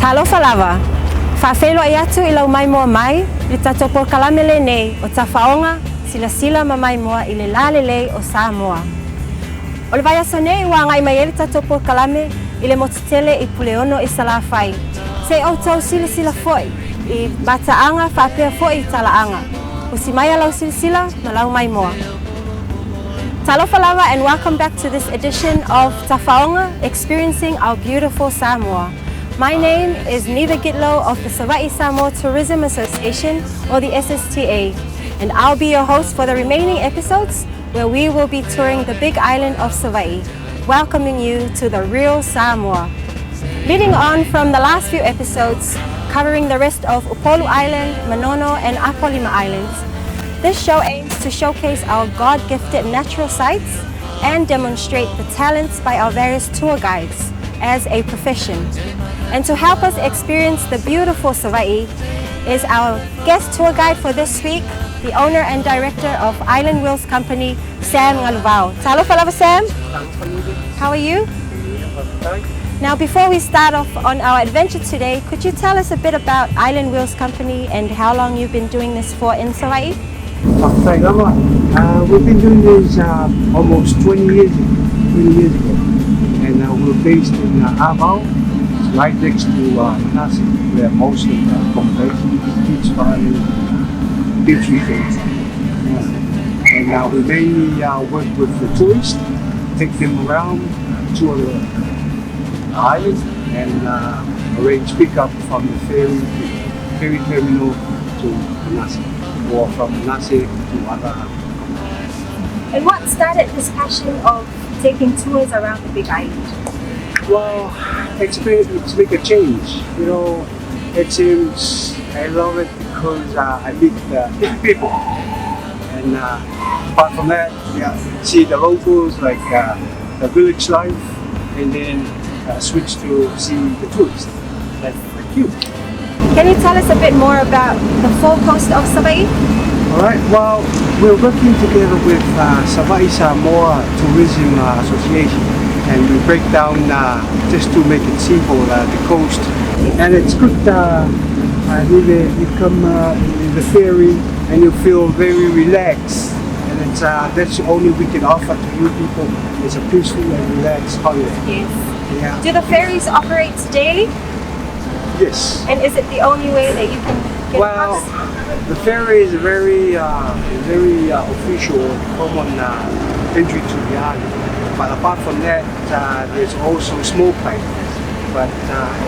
Talofa lava. Whawhelua i atu I lau mai moa mai, I tatou porkalamele nei o Tafaoga, sila ma mai moa I le lalelei o Samoa. O le vai asa nei ua ngai mai ele tatou porkalame I le mototele I Puleono I Salafai. Se o tau sila foi I bataaga whapea foi I talaanga. O si mai lau sila ma lau mai moa. Talofa lava and welcome back to this edition of Tafaoga, experiencing our beautiful Samoa. My name is Neva Gitlow of the Savai'i Samoa Tourism Association, or the SSTA, and I'll be your host for the remaining episodes where we will be touring the Big Island of Savaii, welcoming you to the real Samoa. Leading on from the last few episodes, covering the rest of Upolu Island, Manono and Apolima Islands, this show aims to showcase our God-gifted natural sites and demonstrate the talents by our various tour guides as a profession. And to help us experience the beautiful Savai'i is our guest tour guide for this week, the owner and director of Island Wheels Company, Sam Ngaluvao. Talofa lava, Sam. How are you? Now, before we start off on our adventure today, could you tell us a bit about Island Wheels Company and how long you've been doing this for in Savai'i? We've been doing this almost 20 years ago, and we're based in Afu Aau, right next to Nasi, where most of the accommodation, beach farming, beach retail. And we mainly work with the tourists, take them around, tour the island, and arrange pickup from the ferry terminal to Nasi, or from Nasi to other. And what started this passion of taking tours around the Big Island? Well, experience to make a change. You know, it seems I love it because I meet different people, and apart from that, see the locals, like the village life, and then switch to see the tourists, like you. Can you tell us a bit more about the full coast of Savai'i? Alright, well, we're working together with Savai'i Samoa Tourism Association, and we break down, just to make it simple, the coast. And it's good, you come in the ferry and you feel very relaxed. And it's, that's the only we can offer to you people, is a peaceful and relaxed holiday. Yes. Yeah. Do the ferries operate daily? Yes. And is it the only way that you can get across? The ferry is a very official, common entry to the island. But apart from that, there's also small planes. But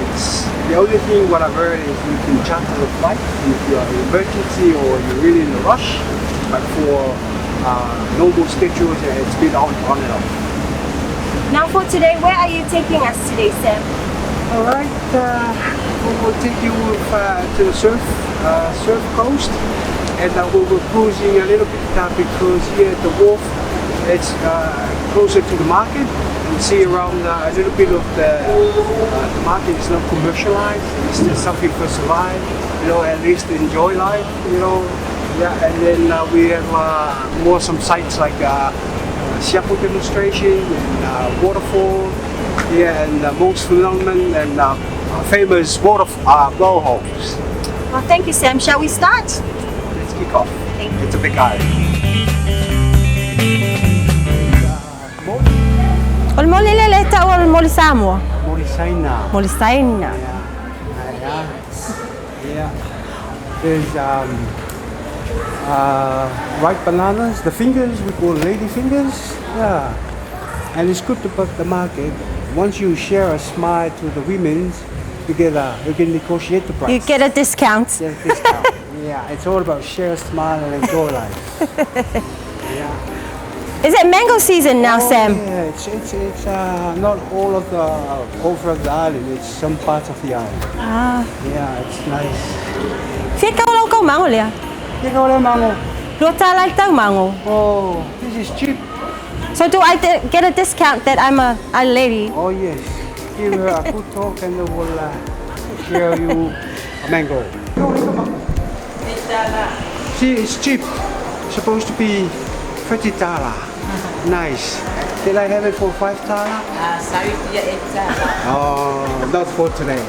it's the only thing what I've heard is you can charter a flight if you're in emergency or you're really in a rush. But for normal schedules, it's been on and off. Now for today, where are you taking us today, Sam? Alright, we'll take you to the surf coast, and we were cruising a little bit because here at the wharf it's closer to the market, and see around a little bit of the market is not commercialized. It's just something for survive, you know, at least enjoy life, you know. Yeah, and then we have more some sites like Siapo demonstration and waterfall. Yeah, and most phenomenal and famous blowholes. Well, thank you, Sam. Shall we start? Let's kick off. Thank you. It's a big island. Moli lele ta moli Samoa. Moli Saina. Moli Saina. Yeah. There's ripe bananas. The fingers we call lady fingers. Yeah. And it's good to put the market. Once you share a smile to the women, you can negotiate the price. You get a discount. Get a discount. Yeah, it's all about share a smile and enjoy life. Yeah. Is it mango season now, Sam? Yeah, it's not all of the over the island. It's some parts of the island. Ah. Yeah, it's nice. Fika ulau kau mango lea. Fika ulau mango. Lota lai tau mango. Oh, this is cheap. So do I get a discount that I'm a lady? Oh yes. Give her a good talk and we'll share you a mango. See, it's cheap. It's supposed to be $30. Nice. Can I have it for 5 tana? Sorry for your exam. Oh, not for today.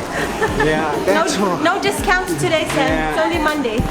Yeah, that's all. No discounts today, Sam. Yeah. It's only Monday.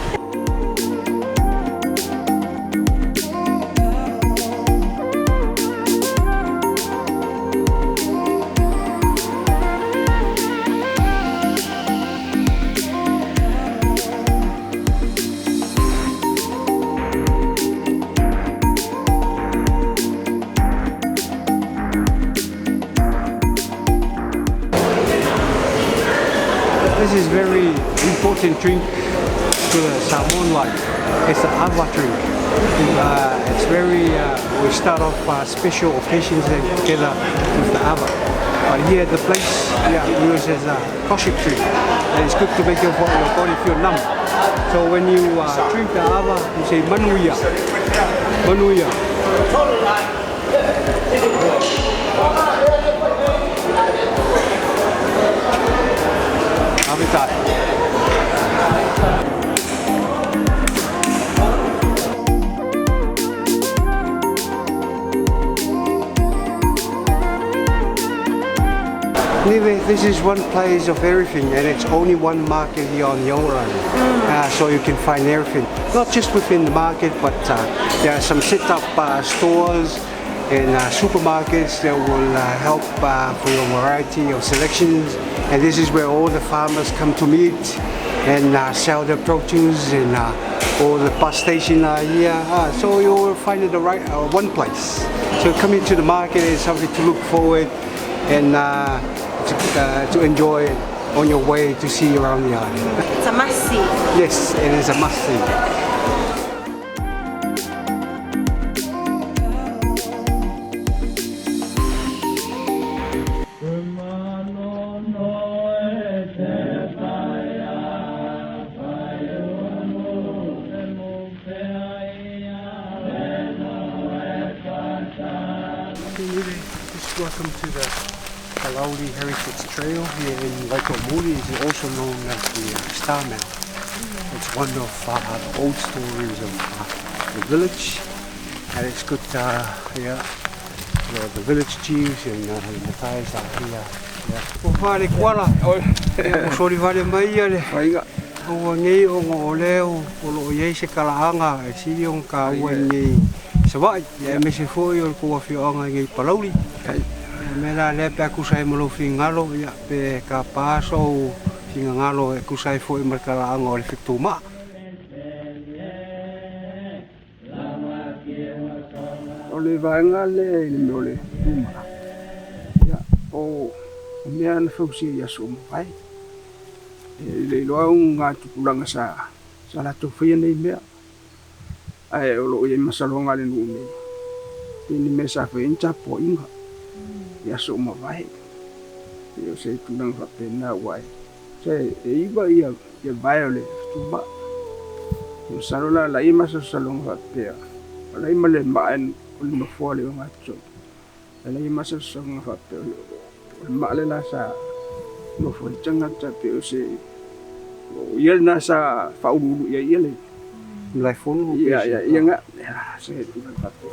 This is very important drink to the Samoan life. It's the awa drink. It's very, we start off special occasions together with the awa. But here at the place, yeah, we use as a kosher drink. And it's good to make your body feel numb. So when you drink the awa, you say manuia. Manuia. Habitat. Anyway, this is one place of everything, and it's only one market here on Yongan. So you can find everything, not just within the market, but there are some set-up stores and supermarkets that will help for your variety of selections. And this is where all the farmers come to meet and sell their produce, and all the bus stations are here. So you will find it the right one place. So coming to the market is something to look forward and to enjoy on your way to see around the island. It's a must-see. Yes, it is a must-see. Welcome to the Palauli Heritage Trail here in Vaito'omuli. It's also known as the Star Mounds. It's one of the old stories of the village, and it's good here. The village chiefs and the Matais are here. O whare kuala, o sori whare mai are. O ngei o ngō leo, o lo iei se kalaanga, e si o ka ua ngei Savai'i, e me se foi o kua whioanga ngei Palauli. Mera le pe kusai mo fingalo ya pe ka paso fingalo e kusai foi mar kala ngo le fituma. Ole vanga le le tuma. Ya o me an fusi ya sum pai. Le lo un ngatu kulanga sa la to fia nei me. Ai o lo ye masalonga le nu me. Ni me sa fe incha po inga. Ya so ma vai yo sei tu nang fa pena wai sei e iba ia vai tu ba yo sarola la ima so salong fa pe la ima le ma en no fo le ma cho la ima so salong fa pe ma le la sa no fo changa ta pe o sei o ia na sa fa ulu ia ia le lai fon ia nga sei tu nang fa pe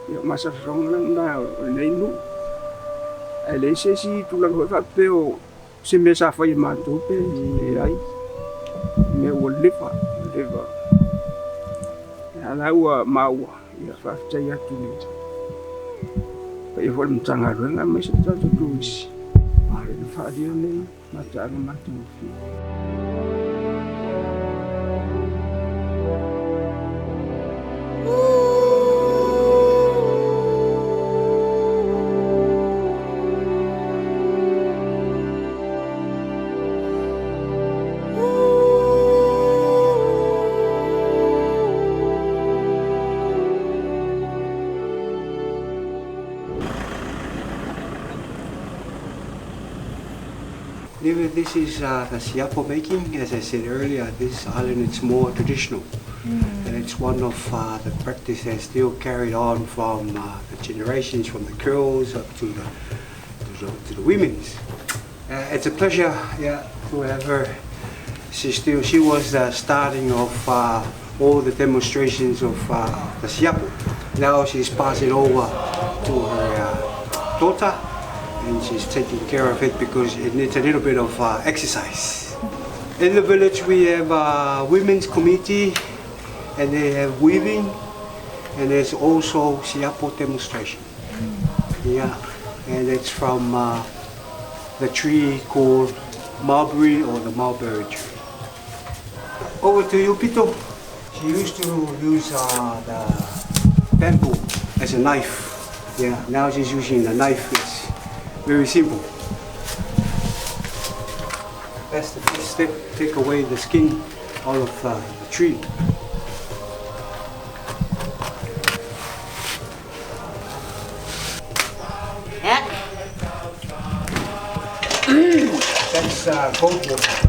yo masa song nang na le nu ele se si tulang ho fa peo se me sa fa ma tu pe le ai me wo lifa ala wa ma wa ya fa ya tu ni pe yo vol mtanga renga me se ta tu isi ale fa dia nei ma ta ma tu fi. This is the Siapo making. As I said earlier, this island is more traditional, and it's one of the practice that's still carried on from the generations, from the girls up to the women's. It's a pleasure, to have her. She was the starting of all the demonstrations of the Siapo. Now she's passing over to her daughter, and she's taking care of it because it needs a little bit of exercise. In the village we have a women's committee, and they have weaving, and there's also Siapo demonstration. Yeah, and it's from the tree called mulberry or the mulberry tree. Over to you, Pito. She used to use the bamboo as a knife. Yeah, now she's using the knife. It's very simple. That's the first step. Take away the skin out of the tree. That's goat water.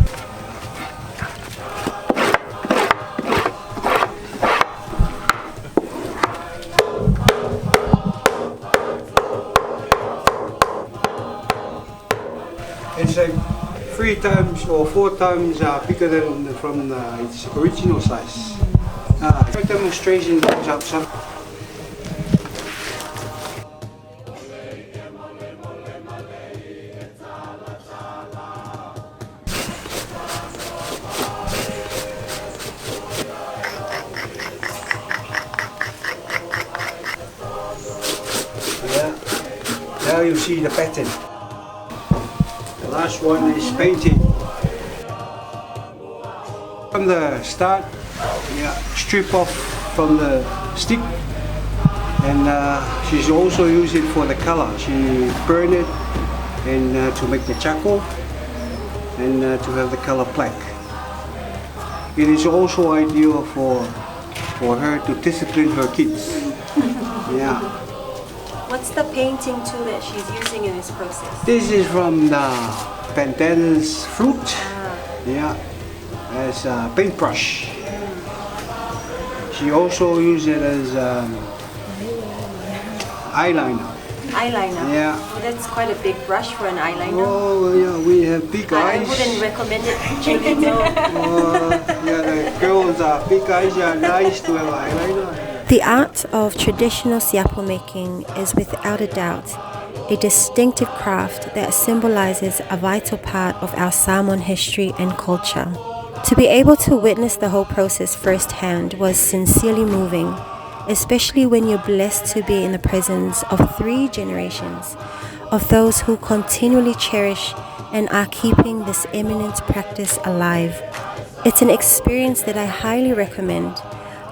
It's like 3 times or 4 times bigger than from its original size. Demonstration goes outside. Yeah, now you see the pattern. The last one is painting. From the start, strip off from the stick, and she's also used it for the color. She burn it and to make the charcoal and to have the color black. It is also ideal for her to discipline her kids. Yeah. What's the painting tool that she's using in this process? This is from the pandanus fruit. Yeah, as a paintbrush. She also uses it as eyeliner. Eyeliner? Yeah. Well, that's quite a big brush for an eyeliner. Oh yeah, we have big eyes. I wouldn't recommend it, Julie, no. Yeah, the girls are big eyes are nice to have eyeliner. The art of traditional Siapo making is without a doubt a distinctive craft that symbolizes a vital part of our Samoan history and culture. To be able to witness the whole process firsthand was sincerely moving, especially when you're blessed to be in the presence of 3 generations of those who continually cherish and are keeping this eminent practice alive. It's an experience that I highly recommend.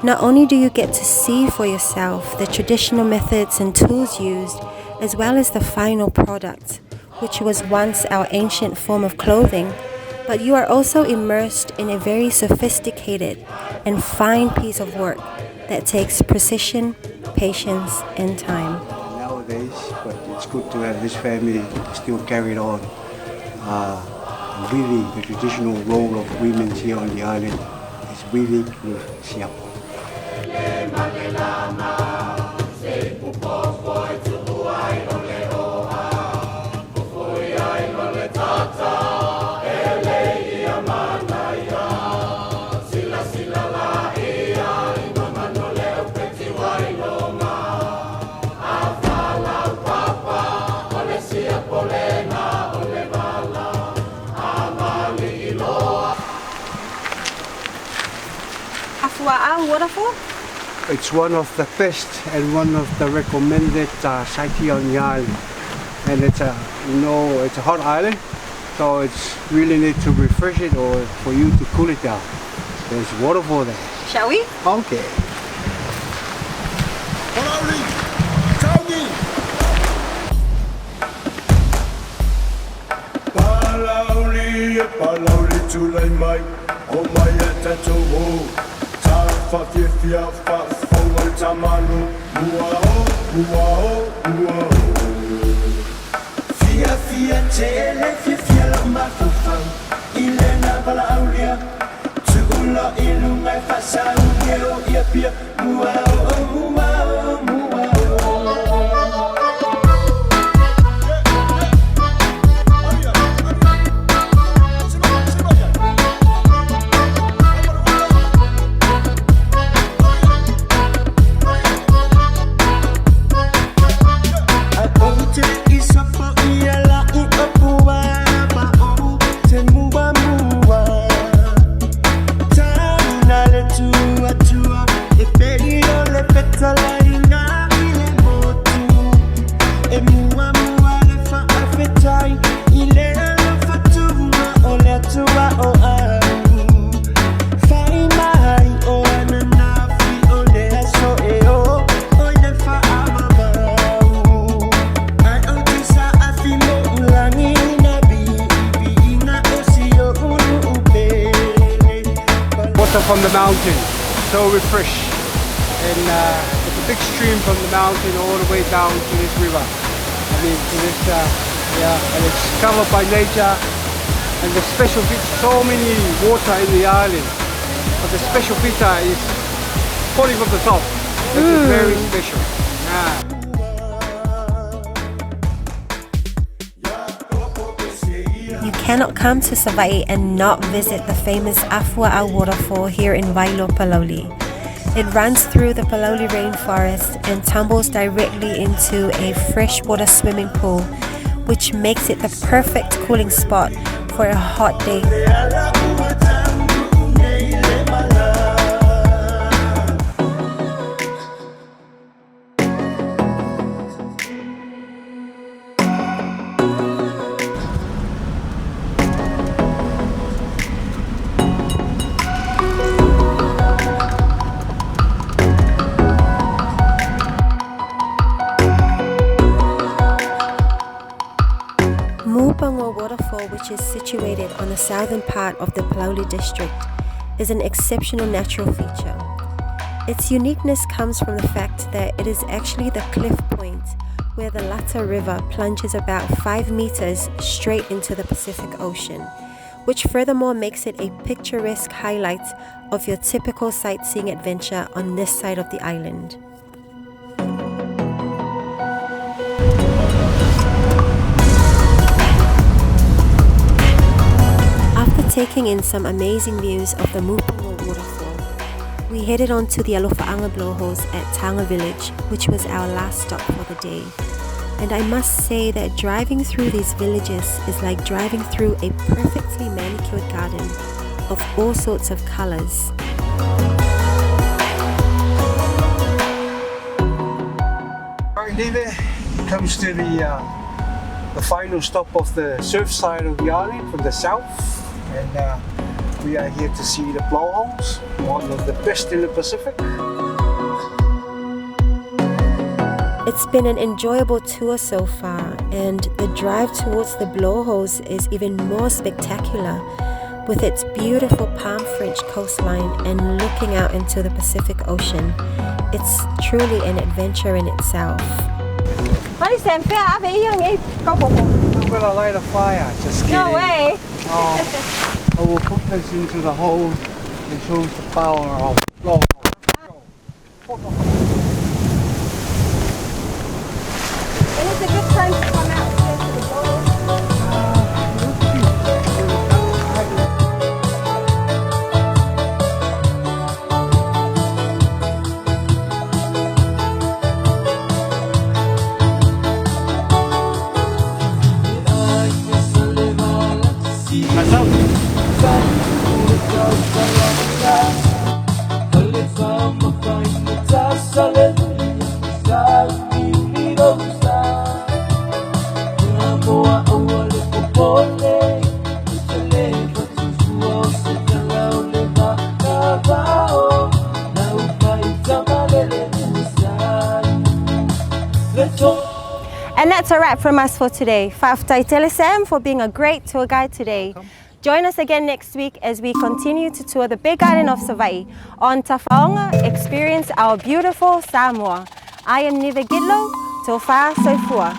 Not only do you get to see for yourself the traditional methods and tools used, as well as the final product, which was once our ancient form of clothing, but you are also immersed in a very sophisticated and fine piece of work that takes precision, patience, and time. Nowadays, but it's good to have this family still carried on weaving the traditional role of women here on the island is weaving with Siapo. Afu Aau waterfall? It's one of the best and one of the recommended sites here on the island. And it's a hot island, so it's really need to refresh it or for you to cool it down. There's waterfall there. Shall we? Okay. Palauli, Taui. Palauli, Palauli tulai mai, o mai e tatou. Tafa fia fa fonga tamanu, ua o. Fia tele, fia la mafufang, ilena Palaulia, tugula ilungai fasau o ia pia, ua o. From the mountain, so refresh, and it's a big stream from the mountain all the way down to this river. I mean, to this, and it's covered by nature, and the special feature, so many water in the island, but the special feature is falling from the top. This is very special. Yeah. You cannot come to Savai'i and not visit the famous Afu Aau waterfall here in Vailoa, Palauli. It runs through the Palauli rainforest and tumbles directly into a freshwater swimming pool, which makes it the perfect cooling spot for a hot day. Mu Pagoa waterfall, which is situated on the southern part of the Palauli district, is an exceptional natural feature. Its uniqueness comes from the fact that it is actually the cliff point where the Lata River plunges about 5 meters straight into the Pacific Ocean, which furthermore makes it a picturesque highlight of your typical sightseeing adventure on this side of the island. Taking in some amazing views of the Mu Pagoa waterfall, we headed on to the Alofaaga Blowholes at Taonga village, which was our last stop for the day. And I must say that driving through these villages is like driving through a perfectly manicured garden of all sorts of colors. Right, David, comes to the final stop of the surf side of the island from the south. And we are here to see the blowholes, one of the best in the Pacific. It's been an enjoyable tour so far, and the drive towards the blowholes is even more spectacular, with its beautiful palm fringe coastline and looking out into the Pacific Ocean. It's truly an adventure in itself. I'm gonna light a fire, just kidding. No way! I will put this into the hole and show the power of blowhole. And it's a good time to come out here to the blowhole. And that's a wrap from us for today. Whaaafetaitele Sam for being a great tour guide today. Join us again next week as we continue to tour the Big Island of Savaii. On Tafaoga, experience our beautiful Samoa. I am Nive Gidlo, Tofa Soifua.